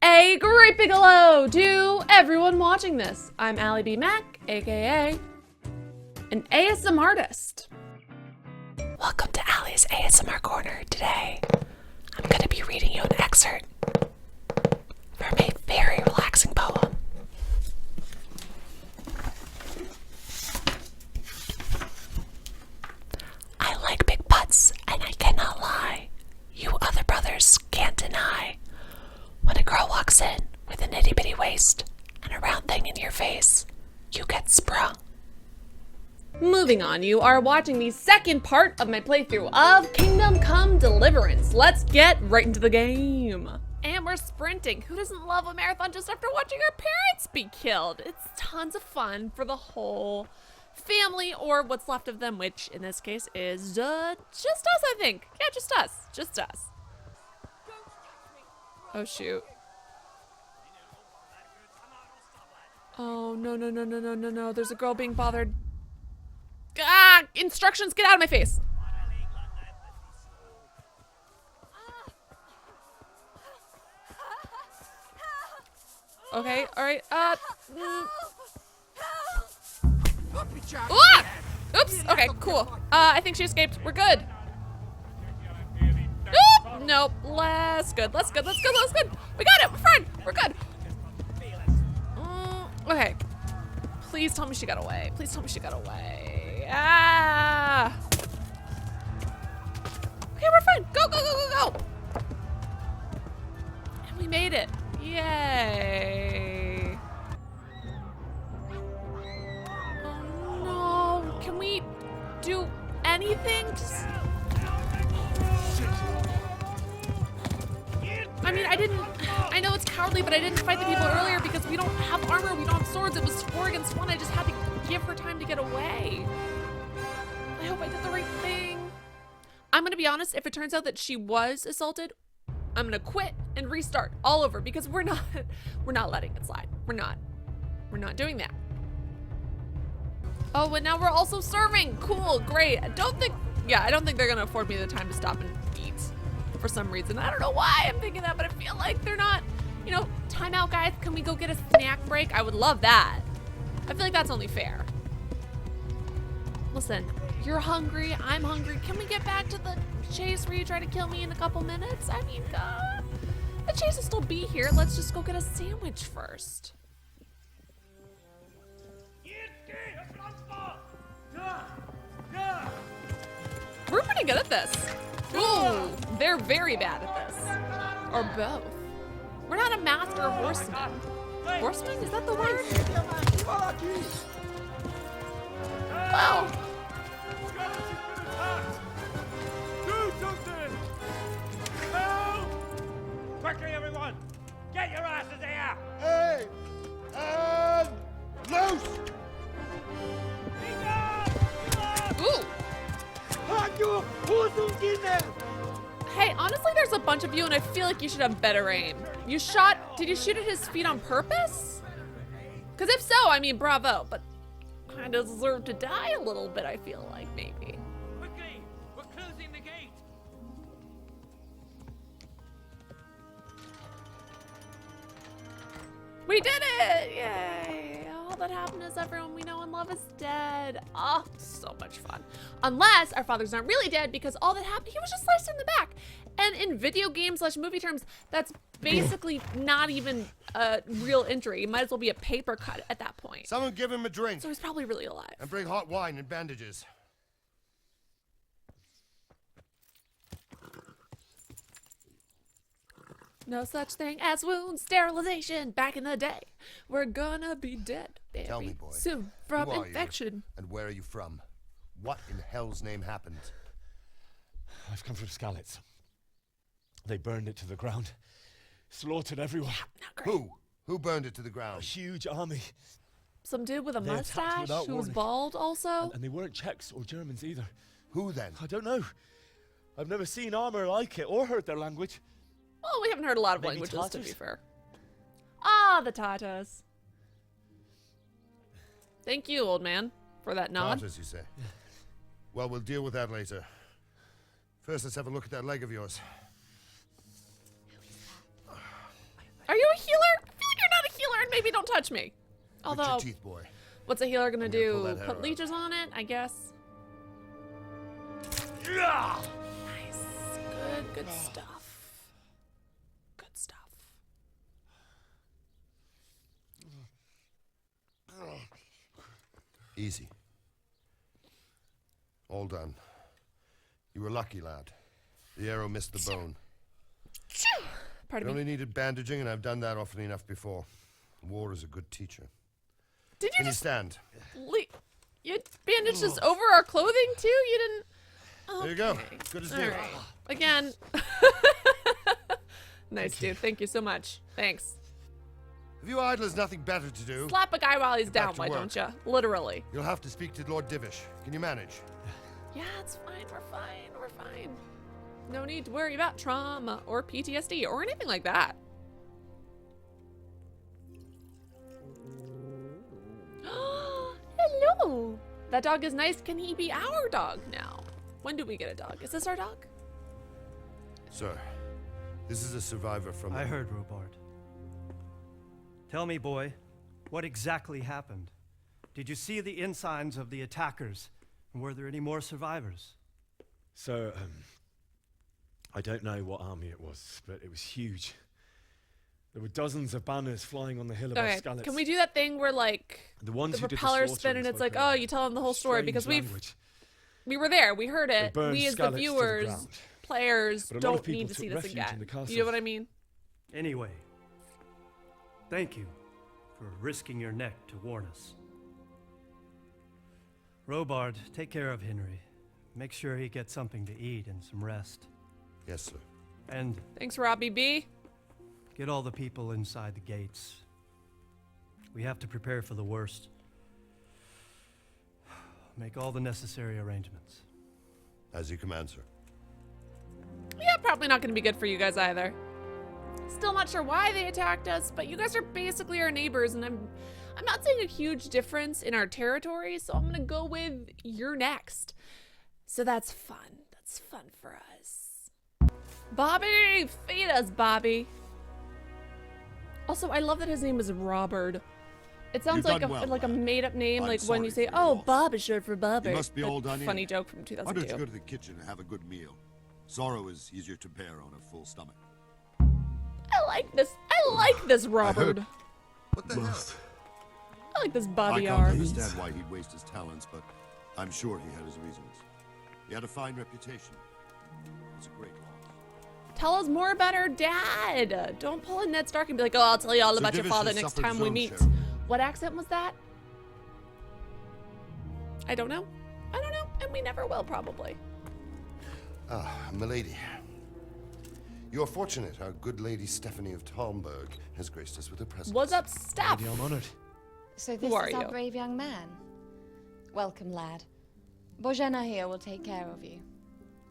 A great big hello to everyone watching this. I'm alliebeemac, aka an ASMR artist. Welcome to Allie's ASMR Corner. Today, I'm going to be reading you an excerpt from a very relaxing poem. I like big butts, and I cannot lie. You other brothers can't deny. When a girl walks in with an itty-bitty waist and a round thing in your face, you get sprung. Moving on, you are watching the second part of my playthrough of Kingdom Come Deliverance. Let's get right into the game. And we're sprinting. Who doesn't love a marathon just after watching our parents be killed? It's tons of fun for the whole family, or what's left of them, which in this case is just us, I think. Yeah, just us. Just us. Oh, shoot. Oh, no. There's a girl being bothered. Ah! Instructions, get out of my face. Okay, alright, Oops, okay, cool. I think she escaped. We're good. Nope, less good. We got it, we're fine, we're good. Okay. Please tell me she got away. Ah! Okay, we're fine. Go. And we made it. Yay. Oh no, can we do anything? I know it's cowardly, but I didn't fight the people earlier because we don't have armor, we don't have swords. It was 4 against 1. I just had to give her time to get away. I hope I did the right thing. I'm gonna be honest, if it turns out that she was assaulted, I'm gonna quit and restart all over because we're not letting it slide. We're not doing that. Oh, and now we're also serving. Cool, great. I don't think they're gonna afford me the time to stop and eat. For some reason. I don't know why I'm thinking that, but I feel like they're not, time out, guys. Can we go get a snack break? I would love that. I feel like that's only fair. Listen, you're hungry, I'm hungry. Can we get back to the chase where you try to kill me in a couple minutes? I mean, the chase will still be here. Let's just go get a sandwich first. We're pretty good at this. Ooh, they're very bad at this. Or both. We're not a master horseman. Horseman? Is that the word? Wow. Do something! Help! Quickly, everyone! Get your asses here! Hey! And loose! Ooh. Hey, honestly, there's a bunch of you, and I feel like you should have better aim. Did you shoot at his feet on purpose? Because if so, I mean, bravo, but I deserve to die a little bit, I feel like, maybe. Quickly! We're closing the gate! We did it! Yay! All that happiness everyone we know and love is dead. Oh, so much fun. Unless our fathers aren't really dead, because all that happened, he was just sliced in the back. And in video game / movie terms, that's basically not even a real injury. It might as well be a paper cut at that point. Someone give him a drink. So he's probably really alive. And bring hot wine and bandages. No such thing as wound sterilization back in the day. We're gonna be dead very Tell me, boy, soon from who are infection. You, and where are you from? What in hell's name happened? I've come from Skalitz. They burned it to the ground. Slaughtered everyone. Yeah, not great. Who burned it to the A ground? huge army. Some dude with a They attacked mustache without who was warning. bald also. And they weren't Czechs or Germans either. Who then? I don't know. I've never seen armor like it or heard their language. Well, we haven't heard a lot of Maybe languages, to be Tatars? fair. Ah, the Tatars. Thank you, old man, for that nod. Tartars, you say? Well, we'll deal with that later. First, let's have a look at that leg of yours. Are you a healer? I feel like you're not a healer, and maybe don't touch me. Grit Although, your teeth, boy. what's a healer gonna I'm gonna pull do? that hair Put out. leeches on it, I guess. Yeah. Nice. Good stuff. Good stuff. Easy. All done. You were lucky, lad. The arrow missed the bone. You Pardon me. only needed bandaging, and I've done that often enough before. War is a good teacher. Did you Can you just stand? you bandaged us over our clothing too? You didn't. There you go. Okay. Good as All new. right. Again. Nice, dude. Thank you so much. Thanks. Have you idlers nothing better to do? Slap a guy while he's Get back down, to why work. don't you? Literally. You'll have to speak to Lord Divish. Can you manage? Yeah, it's fine. We're fine. We're fine. No need to worry about trauma or PTSD or anything like that. Hello. That dog is nice. Can he be our dog now? When do we get a dog? Is this our dog? Sir, this is a survivor from... I heard, Robard. Tell me, boy, what exactly happened? Did you see the ensigns of the attackers? And were there any more survivors? So, I don't know what army it was, but it was huge. There were dozens of banners flying on the hill above Okay, Skalitz. can we do that thing where like The ones the who did propellers slaughtering spin and it's spoke like, a oh, you tell them the whole story strange because language. we were there, we heard it. burned We as Skalitz the to the viewers, ground. players, But a lot of don't need people to took see this refuge in again. the castle. You know what I mean? Anyway, thank you for risking your neck to warn us. Robard, take care of Henry. Make sure he gets something to eat and some rest. Yes, sir. And Thanks, Robbie B. get all the people inside the gates. We have to prepare for the worst. Make all the necessary arrangements. As you command, sir. Yeah, probably not going to be good for you guys either. Still not sure why they attacked us, but you guys are basically our neighbors, and I'm not seeing a huge difference in our territory, so I'm going to go with you're next. So that's fun. That's fun for us. Bobby! Feed us, Bobby! Also, I love that his name is Robert. It sounds You've like done well, like a lad. made-up name, I'm like when you sorry say, for your "Oh, loss. Bob is short for Bobber." You must be all done in. Funny joke from Why don't you 2002. go to the kitchen and have a good meal? Sorrow is easier to bear on a full stomach. I like this. I like this Robert. What the hell? I like this I Bobby can't R. understand why he'd waste his talents, but I'm sure he had his reasons. He had a fine reputation. It's a great loss. Tell us more about our dad. Don't pull a Ned Stark and be like, "Oh, I'll tell you all Sir about your Divish father has next suffered time his we own meet." share. What accent was that? I don't know. I don't know, and we never will probably. Ah, milady. You're fortunate our good lady Stephanie of Talmberg has graced us with her presence. What's up, Steph? Lady, I'm honored. So this are is our you? brave young man. Welcome, lad. Bojana here will take care of you.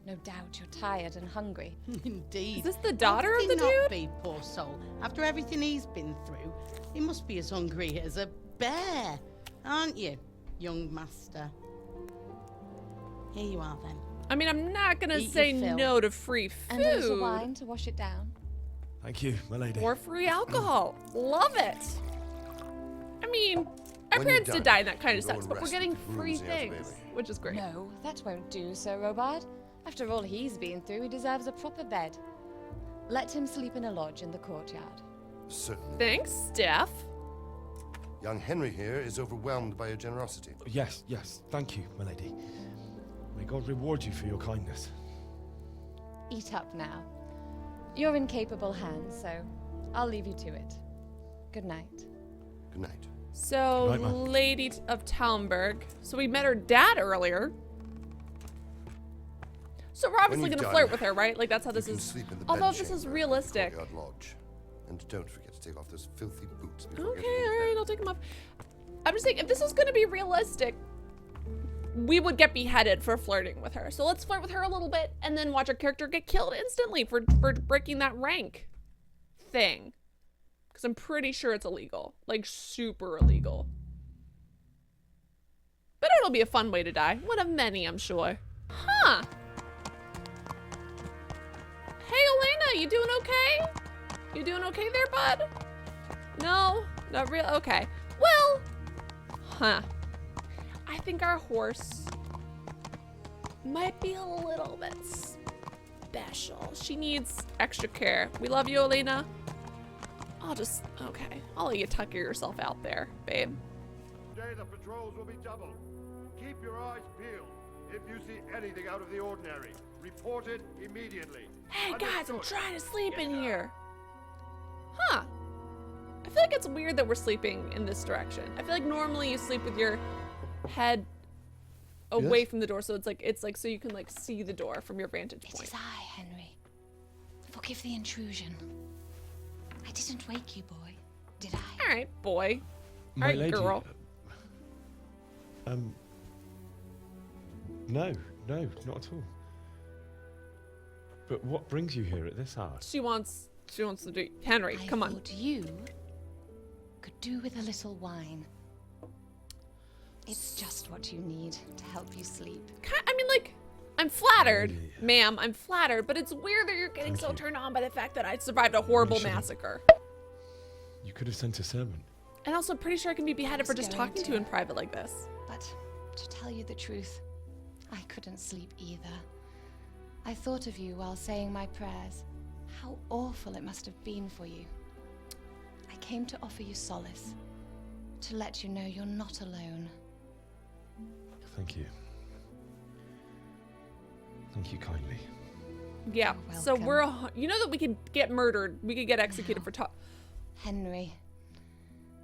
No doubt you're tired and hungry. Indeed. Is this the daughter How of could the he dude? not be, poor soul? After everything he's been through, he must be as hungry as a bear, aren't you, young master? Here you are, then. I mean, I'm not gonna Eat say your fill. no to free And a little food wine to wash it down. Thank you, my lady. or free alcohol. Love it. I mean, our When you're parents did done, die and that kind of we'll go sucks, and but we're rest getting with the free grooms in the outer things, bailey. which is great. No, that won't do, Sir Robard. After all he's been through, he deserves a proper bed. Let him sleep in a lodge in the courtyard. Certainly. Thanks, Steph. Young Henry here is overwhelmed by your generosity. Yes, yes. Thank you, my lady. May God reward you for your kindness. Eat up now. You're in capable hands, so I'll leave you to it. Good night. Good night. So, Good night, Ma. Lady of Talmberg. So we met her dad earlier. So we're obviously you've gonna done, flirt with her, right? Like that's how You this can is. sleep in the Although bed this is chamber in the realistic. courtyard lodge. And don't forget to take off those filthy boots before Okay, getting into all right, bed. I'll take them off. I'm just saying, if this is gonna be realistic, we would get beheaded for flirting with her. So let's flirt with her a little bit and then watch our character get killed instantly for breaking that rank thing. Because I'm pretty sure it's illegal. Like, super illegal. But it'll be a fun way to die. One of many, I'm sure. Huh. Hey, Elena, you doing okay? You doing okay there, bud? No? Not real? Okay. Well, I think our horse might be a little bit special. She needs extra care. We love you, Elena. I'll let you tucker yourself out there, babe. Today the patrols will be doubled. Keep your eyes peeled. If you see anything out of the ordinary, report it immediately. Hey guys, I'm Understood. trying to sleep in Yes, sir. here. Huh. I feel like it's weird that we're sleeping in this direction. I feel like normally you sleep with your head away Yes? from the door, so it's like so you can like see the door from your vantage It point. is I, Henry. Forgive the intrusion. I didn't wake you, boy, did I? All right, boy. My All right, lady, girl. No, not at all. But what brings you here at this hour? She wants to do. Henry, come I on. thought you could do with a little wine. It's just what you need to help you sleep. I mean, like, I'm flattered, Really? ma'am. I'm flattered, but it's weird that you're getting Thank so you. turned on by the fact that I survived a horrible shouldn't. massacre. You could have sent a servant. And also, I'm pretty sure I can be beheaded for just going talking to you in private like this. But to tell you the truth, I couldn't sleep either. I thought of you while saying my prayers. How awful it must have been for you. I came to offer you solace, to let you know you're not alone. Thank you. Thank you kindly. Yeah. You're So welcome. we're, you know that we could get murdered. We could get executed for talk. Henry,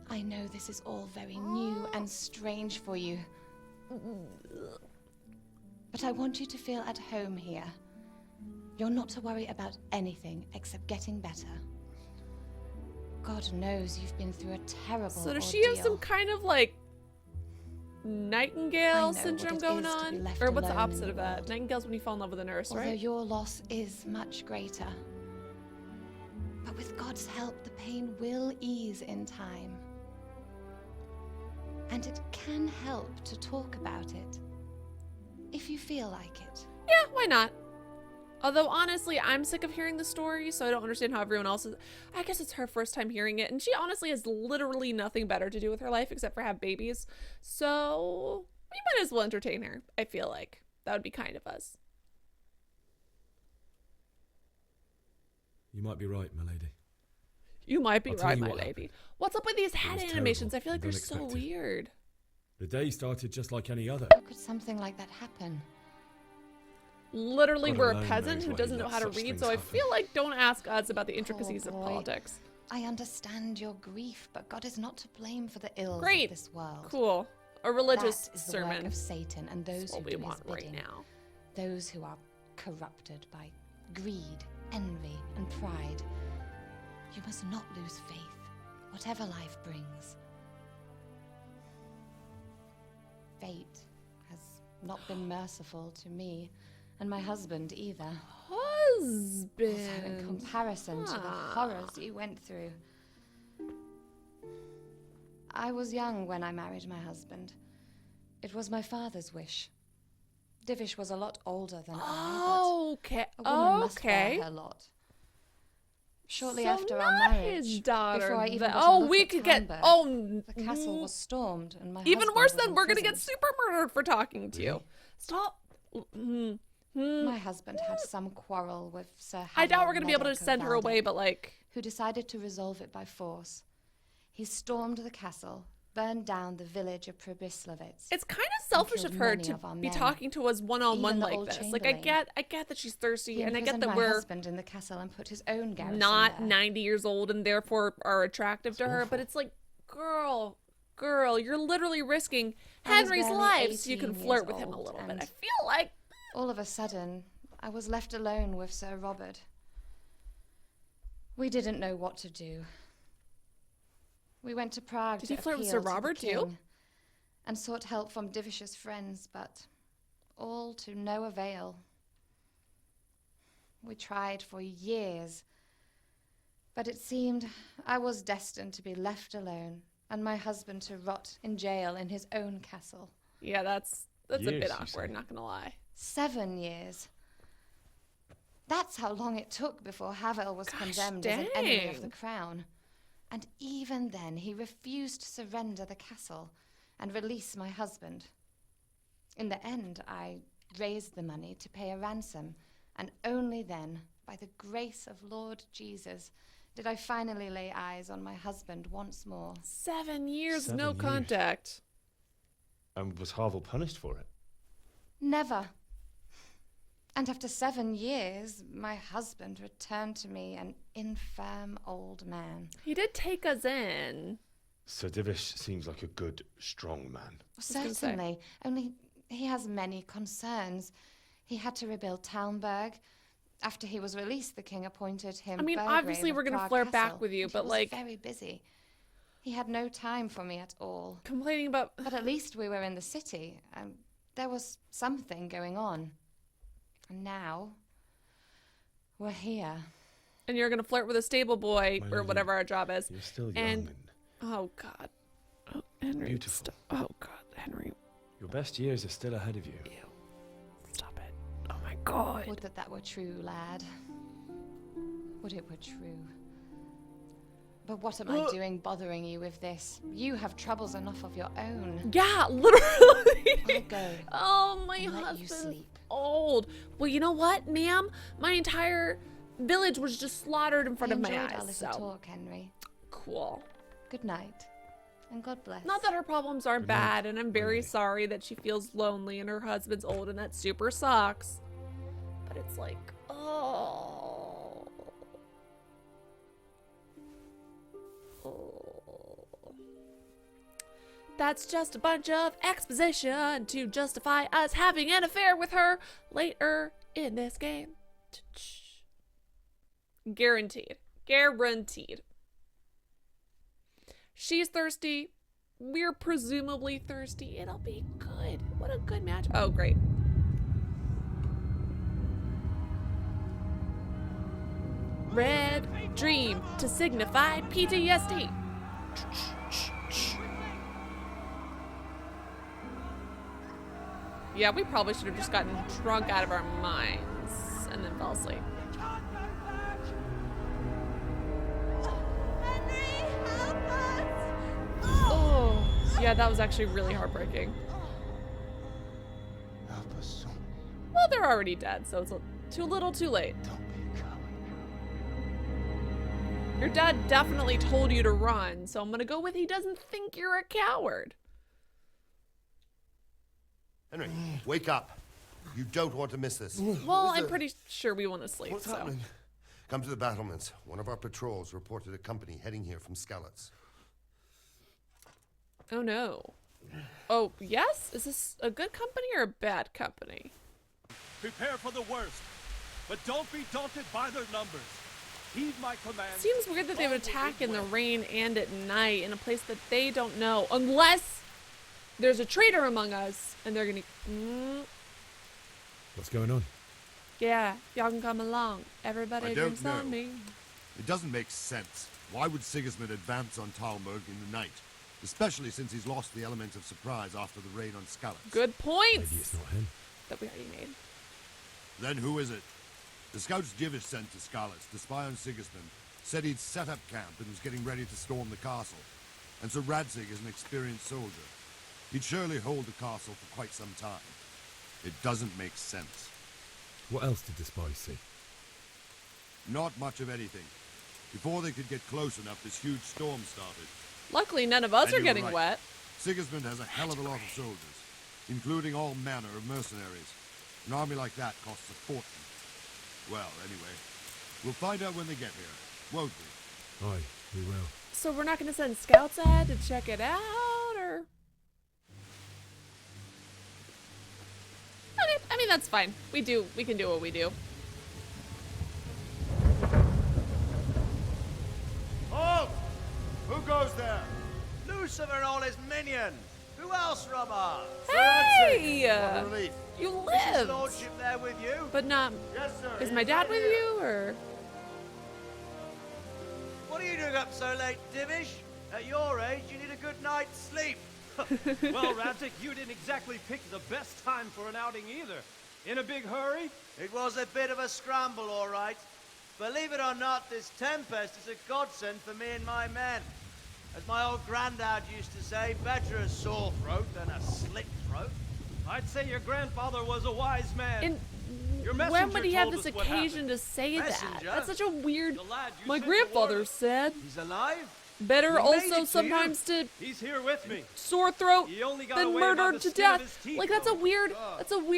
I know this is all very new and strange for you. But I want you to feel at home here. You're not to worry about anything except getting better. God knows you've been through a terrible So does she have some ordeal. kind of like I nightingale know what syndrome it going is to be on? left Or what's the alone in opposite the of that? world. Nightingale's when you fall in love with a nurse, Although right? your loss is much greater. But with God's help, the pain will ease in time. And it can help to talk about it, if you feel like it. Yeah, why not? Although honestly, I'm sick of hearing the story, so I don't understand how everyone else is. I guess it's her first time hearing it, and she honestly has literally nothing better to do with her life except for have babies. So we might as well entertain her. I feel like that would be kind of us. You might be right, my lady. You might be I'll tell right, you my what lady. happened. What's up with these head was animations? terrible I feel like and they're so unexpected. weird. The day started just like any other. How could something like that happen? Literally, God we're a alone peasant knows who why he doesn't know lets how to such read, things so I happen. feel like don't ask us about the intricacies of boy. politics. I understand your grief, but God is not to blame for the ills Great. of this world. Cool. A religious That is the work sermon. of Satan and those That's who what we do his want right bidding. now. Those who are corrupted by greed, envy, and pride. You must not lose faith, whatever life brings. Fate has not been merciful to me, and my husband either. Husband. So in comparison to the horrors you went through. I was young when I married my husband. It was my father's wish. Divish was a lot older than I, Okay. but a woman must Okay. bear her lot. Shortly So after our not marriage, his daughter. before I even that- got a oh, look we at could get. Talmberg, Oh, the castle was stormed, and my even husband worse was than we're gonna get imprisoned. super murdered for talking to you. Stop. My husband had some quarrel with Sir I doubt Hadar we're gonna be able to Meddoc of send her away, Valdec, but like, who decided to resolve it by force. He stormed the castle, burned down the village of Pribyslavitz. it's kind of selfish of killed her many to of our be men, talking to us one-on-one even the like old this. Like, I chamberlain. get that she's thirsty, He and I get imprisoned that my we're husband in the castle and put his own garrison not there. 90 years old and therefore are attractive to her. But it's like, girl, you're literally risking I was Henry's barely life so you 18 can flirt years with him a old, little bit. and I feel like all of a sudden, I was left alone with Sir Robert. We didn't know what to do. We went to Prague Did to you flirt with appeal Sir to the Robert, too? king and sought help from Divish's friends, but all to no avail. We tried for years, but it seemed I was destined to be left alone and my husband to rot in jail in his own castle. yeah, that's a Years, bit you awkward, say? not gonna lie. 7 years. That's how long it took before Havel was Gosh, condemned as an enemy of the dang. crown. And even then, he refused to surrender the castle and release my husband. In the end, I raised the money to pay a ransom, and only then, by the grace of Lord Jesus, did I finally lay eyes on my husband once more. 7 years, 7 no years. contact. And was Havel punished for it? Never. And after 7 years, my husband returned to me an infirm old man. He did take us in. Sir Divish seems like a good, strong man. gonna say. Certainly, only he has many concerns. He had to rebuild Talmberg. After he was released, the king appointed him. I mean, Burgrave obviously of we're gonna Prague flirt back Castle, with you, and but, he was like- very busy. He had no time for me at all. Complaining about... But at least we were in the city, and there was something going on. And now, we're here. And you're gonna flirt with a stable boy, My or lady, whatever our job is. You're still young And- and Oh, God. Oh, Henry. Beautiful. Oh, God, Henry. your best years are still ahead of you. Ew. Stop it. Oh, my God. Would that were true, lad. Would it were true. But what am I doing bothering you with this? You have troubles enough of your own. Yeah, literally. I'll go. Oh, my and let you husband's sleep. old. Well, you know what, ma'am? My entire village was just slaughtered in front I of my enjoyed our eyes, little so talk, Henry. cool. Good night, and God bless. Not that her problems aren't Good night. bad, and I'm very night. sorry that she feels lonely and her husband's old, and that super sucks. But it's like, oh. That's just a bunch of exposition to justify us having an affair with her later in this game. Guaranteed. Guaranteed. She's thirsty. We're presumably thirsty. It'll be good. What a good match. Oh, great. Red dream to signify PTSD. Yeah, we probably should have just gotten drunk out of our minds and then fell asleep. Oh, yeah, that was actually really heartbreaking. Help us, son. Well, they're already dead, so it's too little too late. Don't be a coward. Your dad definitely told you to run, so I'm gonna go with he doesn't think you're a coward. Henry, wake up. You don't want to miss this. Well, I'm pretty sure we want to sleep, What's so. happening? Come to the battlements. One of our patrols reported a company heading here from Skalitz. Oh no. Oh, yes? Is this a good company or a bad company? Prepare for the worst, but don't be daunted by their numbers. Heed my command. Seems weird that they would attack in the rain and at night in a place that they don't know, unless there's a traitor among us and they're gonna. What's going on? Yeah, y'all can come along. Everybody I drinks don't on know. me. It doesn't make sense. Why would Sigismund advance on Talmberg in the night? Especially since he's lost the element of surprise after the raid on Skalitz. Good points Maybe it's not him. that we already made. Then who is it? The scouts Divish sent to Skalitz to spy on Sigismund said he'd set up camp and was getting ready to storm the castle. And so Radzig is an experienced soldier. He'd surely hold the castle for quite some time. It doesn't make sense. What else did the spies see? Not much of anything. Before they could get close enough, this huge storm started. Luckily, none of us And are you were getting right. wet. Sigismund has a hell of a lot of soldiers, including all manner of mercenaries. An army like that costs a fortune. Well, anyway, we'll find out when they get here, won't we? Aye, we will. So we're not going to send scouts ahead to check it out, or? Okay, I mean, that's fine. We can do what we do. Halt! Who goes there? Lucifer and all his minions. Who else, Robert? Hey! What a relief. You Is his lived! lordship there with you? But not... Yes, sir. Is my dad with you, or...? What are you doing up so late, Divish? At your age, you need a good night's sleep. Well, Radzig, you didn't exactly pick the best time for an outing either. In a big hurry? It was a bit of a scramble, all right. Believe it or not, this tempest is a godsend for me and my men. As my old granddad used to say, better a sore throat than a slit throat. I'd say your grandfather was a wise man. When would he have this occasion to say that? That's such a weird... My grandfather said... He's alive? Better also sometimes to... He's here with me. Sore throat than murdered to death. Like, that's a weird...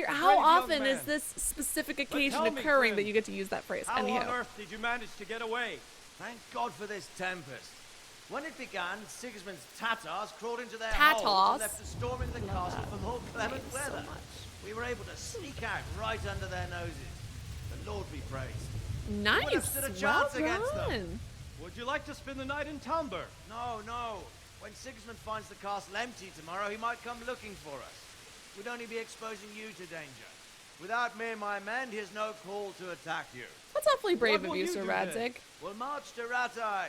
How often is this specific occasion occurring that you get to use that phrase? How on earth did you manage to get away? Thank God for this tempest. When it began, Sigismund's Tatars crawled into their holes and left a storm into the castle for more clement weather. We were able to sneak out right under their noses. The Lord be praised. Nice. We stood a chance against them. Done. Would you like to spend the night in Talmberg? No, no. When Sigismund finds the castle empty tomorrow, he might come looking for us. We'd only be exposing you to danger. Without me and my men, he has no call to attack you. That's awfully brave of you, Sir Radzig. We'll march to Ratai.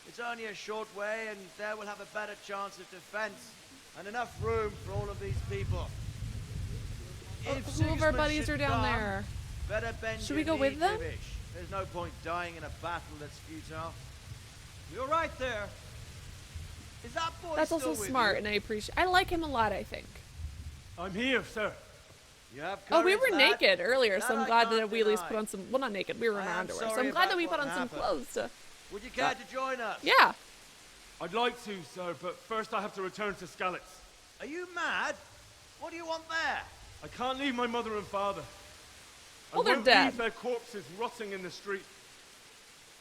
It's only a short way, and there we'll have a better chance of defense and enough room for all of these people. Who of our buddies are down there? Better bend Should we go with them? There's no point dying in a battle that's futile. You're right there. Is that boy That's still also with smart, you? and I appreciate. I like him a lot. I think. I'm here, sir. You have Oh, we courage, were lad? naked earlier, so I'm That I glad can't that we at least deny. put on some. Well, not naked. We were in I our am underwear, so sorry I'm glad that about we put what on some happened. clothes to. Would you care to join us? Yeah. I'd like to, sir, but first I have to return to Skalitz. Are you mad? What do you want there? I can't leave my mother and father. Well, I they're won't dead. leave their corpses rotting in the street.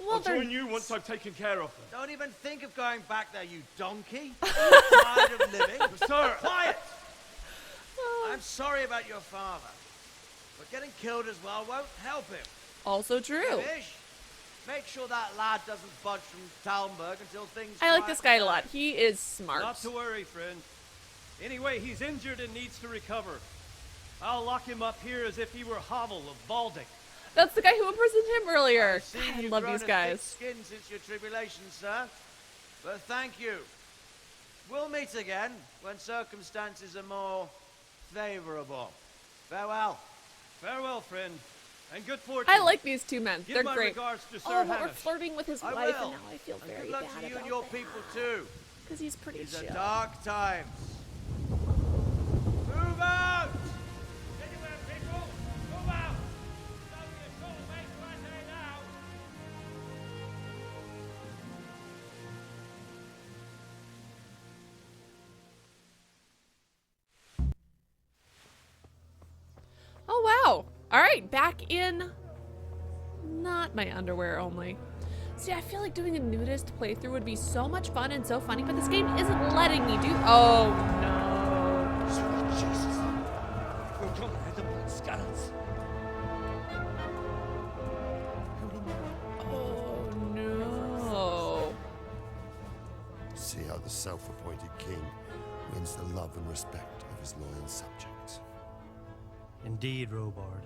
Well, I'll they're join you once I've taken care of them. Don't even think of going back there, you donkey. Tired of living? Sir! Quiet! I'm sorry about your father, but getting killed as well won't help him. also true. Fish, make sure that lad doesn't budge from Talmberg until things. I like this guy a quieten lot. down. He is smart. Not to worry, friend. Anyway, he's injured and needs to recover. I'll lock him up here as if he were Havel of Balding. That's the guy who imprisoned him earlier. I've seen God, I you've love grown these a guys. thick skin since your tribulation, sir. But thank you. We'll meet again when circumstances are more favorable. Farewell. Farewell, friend. And good fortune. I like these two men. Give They're my great. regards to Sir Oh, but we're Hamish. flirting with his I wife, will. and now I feel And very good luck bad to you about and your that. people too. Because he's pretty These chill. are dark times. Move out! Anywhere, people! Move out! Don't be a troublemaker, I say now! Oh, wow. All right, back in not my underwear only. See, I feel like doing a nudist playthrough would be so much fun and so funny, but this game isn't letting me do. Oh, no. Sweet Jesus. We're coming at the blood skeletons. Oh, no. See how the self-appointed king wins the love and respect of his loyal subjects. Indeed, Robard.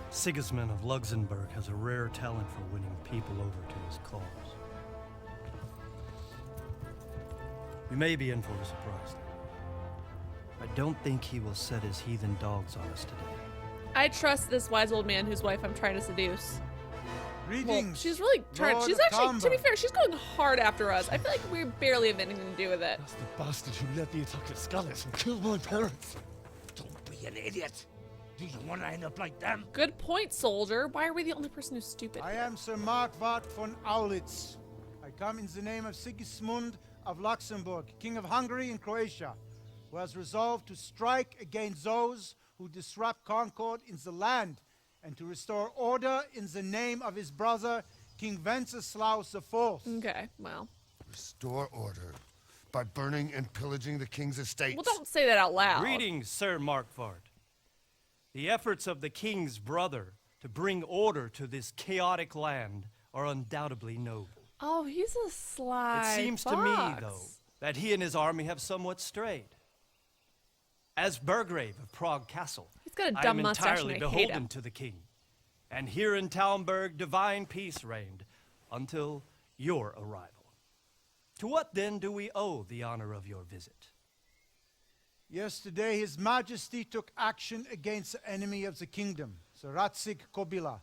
Sigismund of Luxembourg has a rare talent for winning people over to his cause. You may be in for a surprise, though. I don't think he will set his heathen dogs on us today. I trust this wise old man whose wife I'm trying to seduce. Well, Greetings, she's really trying. Lord She's of actually, to be Talmberg. fair, she's going hard after us. I feel like we barely have anything to do with it. That's the bastard who led the attack at Skalitz and killed my parents. Don't be an idiot. Do you want to end up like them? Good point, soldier. Why are we the only person who's stupid? I am Sir Markwart von Aulitz. I come in the name of Sigismund of Luxembourg, King of Hungary and Croatia, who has resolved to strike against those who disrupt concord in the land and to restore order in the name of his brother, King Wenceslas IV. Okay, well. Restore order by burning and pillaging the king's estate. Well, don't say that out loud. Greetings, Sir Markwart. The efforts of the king's brother to bring order to this chaotic land are undoubtedly noble. Oh, he's a sly It seems to me, though, that he and his army have somewhat strayed. As Burgrave of Prague Castle, He's got a I dumb am mustache entirely and I hate him. beholden to the king. And here in Talmberg, divine peace reigned until your arrival. To what then do we owe the honor of your visit? Yesterday, His Majesty took action against the enemy of the kingdom, the Radzig Kobila,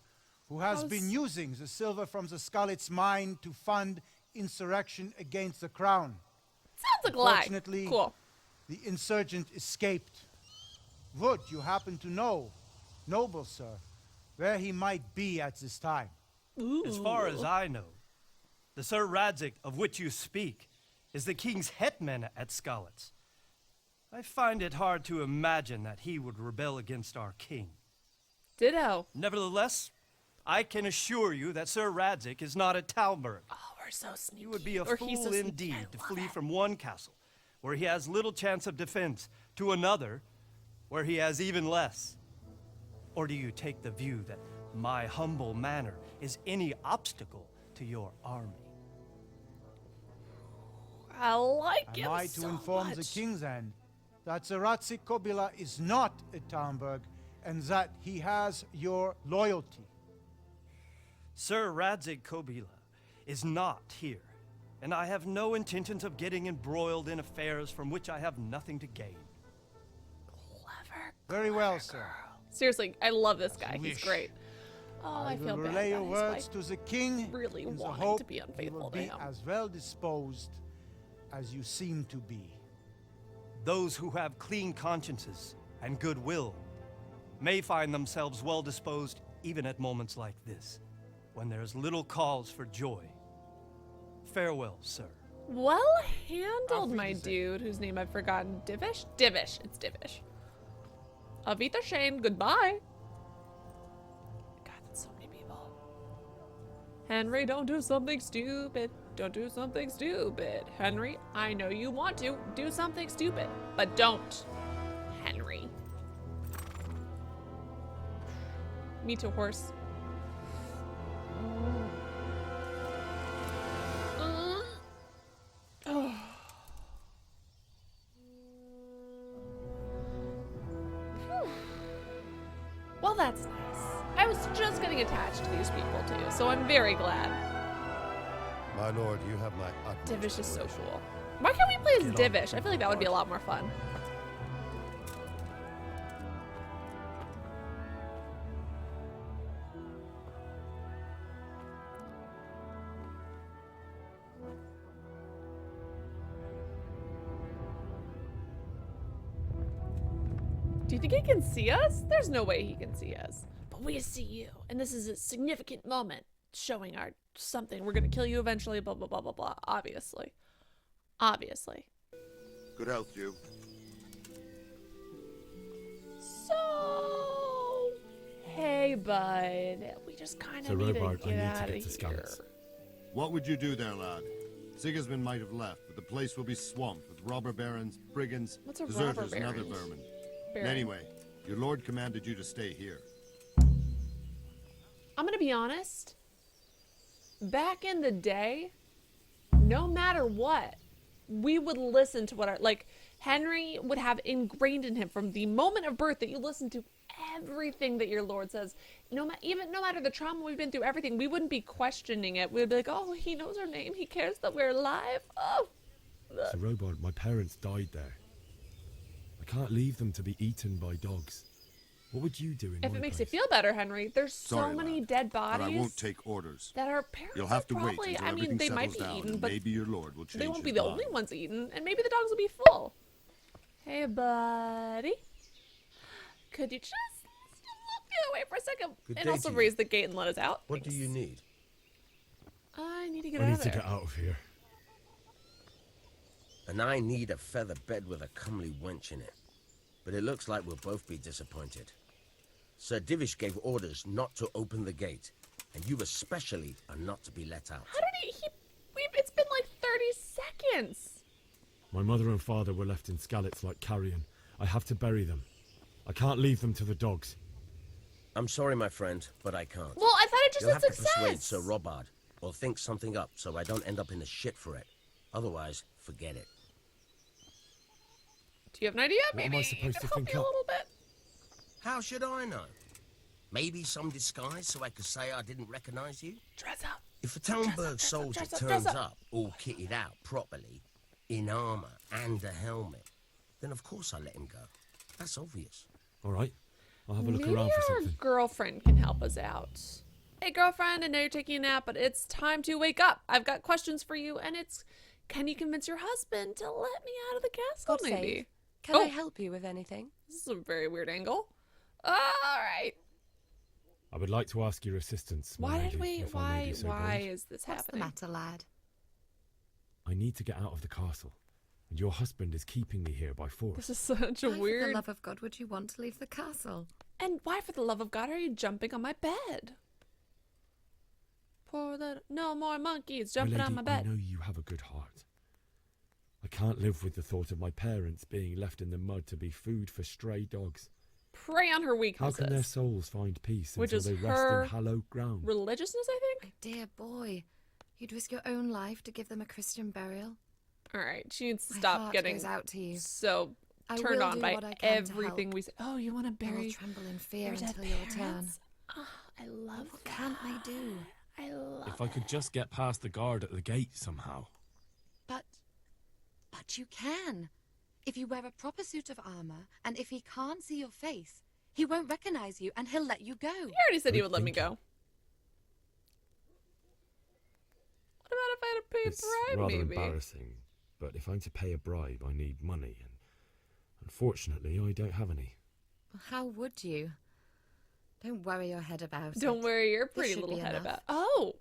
who has been using the silver from the Skalitz mine to fund insurrection against the crown. Sounds like a lie. Fortunately, Cool. the insurgent escaped. Would you happen to know, noble sir, where he might be at this time? As far as I know, the Sir Radzig of which you speak is the king's hetman at Skalitz. I find it hard to imagine that he would rebel against our king. Ditto. Nevertheless, I can assure you that Sir Radzig is not at Talmberg. Oh, we're so sneaky. He would be a Or he's so fool sneaky. indeed I to love flee it. from one castle, where he has little chance of defense, to another, where he has even less. Or do you take the view that my humble manner is any obstacle to your army? I like Am him I so to inform much. the king's end that the Radzig Kobila is not at Talmberg and that he has your loyalty? Sir Radzig Kobila is not here, and I have no intentions of getting embroiled in affairs from which I have nothing to gain. Clever. Very well, sir. Seriously, I love this guy. He's wish. great. Oh, I will feel bad relay your about his words wife to the king really in the wanting hope to be he unfaithful will to be him. as well disposed as you seem to be. Those who have clean consciences and goodwill may find themselves well disposed even at moments like this, when there's little cause for joy. Farewell, sir. Well handled, Auf my Wiedersehen. dude, whose name I've forgotten. Divish? Divish. It's Divish. Auf Wiedersehen. Goodbye. God, that's so many people. Henry, don't do something stupid. Don't do something stupid. Henry, I know you want to. Do something stupid. But don't. Henry. Me too, horse. Well, that's nice. I was just getting attached to these people too, so I'm very glad. My lord, you have my utmost Divish is so adoration. cool. Why can't we play as Get on Divish? with I feel like that would be a lot more fun. Do you think he can see us? There's no way he can see us. But we see you, and this is a significant moment showing our something. We're gonna kill you eventually, blah, blah, blah, blah, blah. Obviously. Obviously. Good health, you. So, hey, bud. We just kind So, of need to Robard, I get need to out get of to here. Skalitz. What would you do there, lad? Sigismund might have left, but the place will be swamped with robber barons, brigands, What's a deserters, robber and other baron? vermin. Baron. Anyway, your lord commanded you to stay here. I'm gonna be honest. Back in the day, no matter what, we would listen to what our, like, Henry would have ingrained in him from the moment of birth that you listen to everything that your lord says. No matter the trauma we've been through, everything, we wouldn't be questioning it. We'd be like, oh, he knows our name. He cares that we're alive. Oh. So, Robard, my parents died there. I can't leave them to be eaten by dogs. What would you do in If my it makes place? you feel better, Henry, there's so Sorry, many lad, dead But bodies I won't take orders. that our parents You'll have to would wait probably, until I mean, everything they might settles be down, eaten, and but maybe your lord will change they won't be his the mind. only ones eaten, and maybe the dogs will be full. Hey, buddy. Could you just look the other way for a second Good and day also to you. raise the gate and let us out? What do you need? I need to get I out need of to there. get out of here. And I need a feather bed with a comely wench in it. But it looks like we'll both be disappointed. Sir Divish gave orders not to open the gate, and you especially are not to be let out. How did it's been like 30 seconds. My mother and father were left in Skalitz like carrion. I have to bury them. I can't leave them to the dogs. I'm sorry, my friend, but I can't. Well, I thought it just You'll said have to persuade success. Sir Robard, or think something up so I don't end up in the shit for it. Otherwise, forget it. Do you have an idea? What am Maybe I supposed to help think you a up? little bit. How should I know? Maybe some disguise so I could say I didn't recognize you? Dress up. If a Talmberg soldier dress turns up. up all kitted out properly, in armor and a helmet, then of course I let him go. That's obvious. All right. I'll have a look Maybe around for our something. girlfriend can help us out. Hey, girlfriend, I know you're taking a nap, but it's time to wake up. I've got questions for you, and it's, can you convince your husband to let me out of the castle, God maybe? save. Can I help you with anything? This is a very weird angle. All right. I would like to ask your assistance. Why did we, if I may be so why bold. is this What's the happening? matter, lad? I need to get out of the castle, and your husband is keeping me here by force. This is such a Why, for weird... the love of God, would you want to leave the castle? And why, for the love of God, are you jumping on my bed? Poor little... No more monkeys jumping Milady, on my bed. I know you have a good heart. I can't live with the thought of my parents being left in the mud to be food for stray dogs. Prey on her How weaknesses. can their souls find peace Which until is they rest her in hallowed ground? religiousness, I think? My dear boy, you'd risk your own life to give them a Christian burial? All right, she needs to My stop heart getting goes out to you. so I turned will on do by what I can to everything help. we say. Oh, you want to I will bury tremble in fear your dead until you return. parents? Oh, I love What that. can I do? I love If I could just get past the guard at the gate somehow. But you can. If you wear a proper suit of armor, and if he can't see your face, he won't recognize you, and he'll let you go. He already said he would let me go. What about if I had to pay It's a bribe, rather maybe? embarrassing, but if I'm to pay a bribe, I need money, and unfortunately, I don't have any. How would you? Don't worry your head about it. Don't worry your This pretty should little be head enough. about. Oh,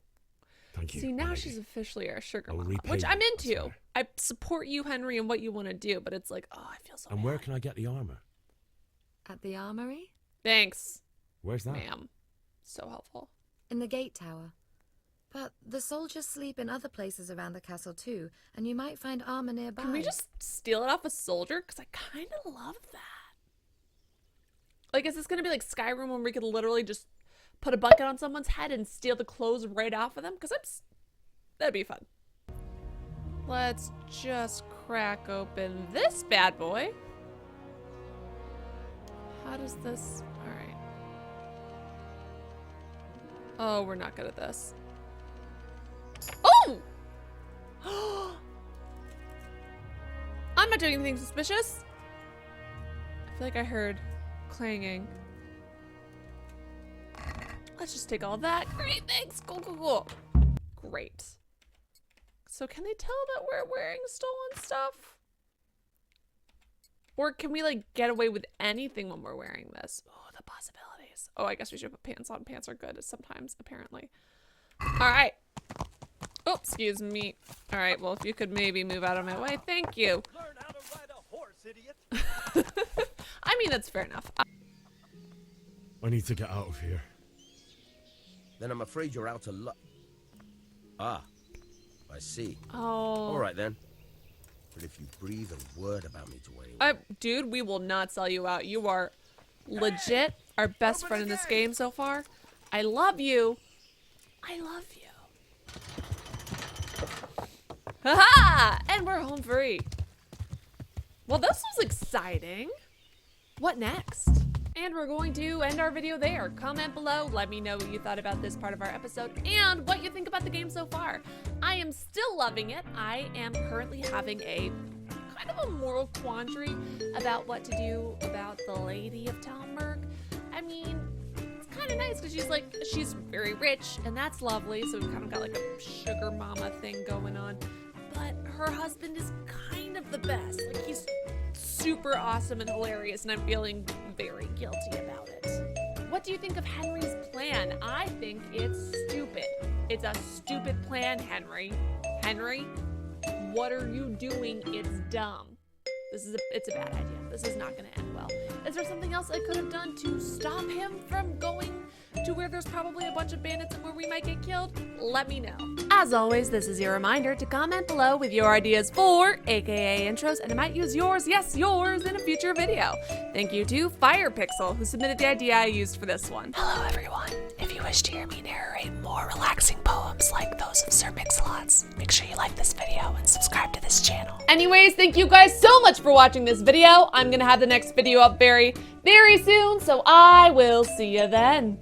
Thank you. see, my now lady. she's officially our sugar I'll mama, repay which you, I'm I into. swear. I support you, Henry, and what you want to do, but it's like, oh, I feel so And bad. where can I get the armor? At the armory? Thanks, Where's that? ma'am. So helpful. In the gate tower. But the soldiers sleep in other places around the castle too, and you might find armor nearby. Can we just steal it off a soldier? Because I kind of love that. Like, is this going to be like Skyrim when we could literally just put a bucket on someone's head and steal the clothes right off of them? Because that'd be fun. Let's just crack open this bad boy. How does this... All right. Oh, we're not good at this. Oh! I'm not doing anything suspicious. I feel like I heard clanging. Let's just take all that. Great, thanks. Cool, cool, cool. Great. So can they tell that we're wearing stolen stuff? Or can we, like, get away with anything when we're wearing this? Oh, the possibilities. Oh, I guess we should put pants on. Pants are good sometimes, apparently. All right. Oh, excuse me. All right, well, if you could maybe move out of my way. Thank you. Learn how to ride a horse, idiot. I mean, that's fair enough. I need to get out of here. Then I'm afraid you're out of luck. Ah, I see. Oh. All right then. But if you breathe a word about me to anyone... Dude, we will not sell you out. You are legit our best friend in this game so far. I love you. I love you. Haha! And we're home free. Well, this was exciting. What next? And we're going to end our video there. Comment below, let me know what you thought about this part of our episode and what you think about the game so far. I am still loving it. I am currently having a kind of a moral quandary about what to do about the Lady of Talmberg. I mean, it's kind of nice because she's very rich and that's lovely. So we've kind of got like a sugar mama thing going on. But her husband is kind of the best. Like, he's super awesome and hilarious, and I'm feeling very guilty about it. What do you think of Henry's plan? I think it's stupid. It's a stupid plan, Henry. Henry, what are you doing? It's dumb. It's a bad idea. This is not going to end well. Is there something else I could have done to stop him from going to where there's probably a bunch of bandits and where we might get killed? Let me know. As always, this is your reminder to comment below with your ideas for AKA intros, and I might use yours, yes, yours, in a future video. Thank you to FirePixel, who submitted the idea I used for this one. Hello everyone. If you wish to hear me narrate more relaxing poems like those of Sir Mix-a-Lot's, make sure you like this video and subscribe to this channel. Anyways, thank you guys so much for watching this video. I'm gonna have the next video up very, very soon, so I will see you then.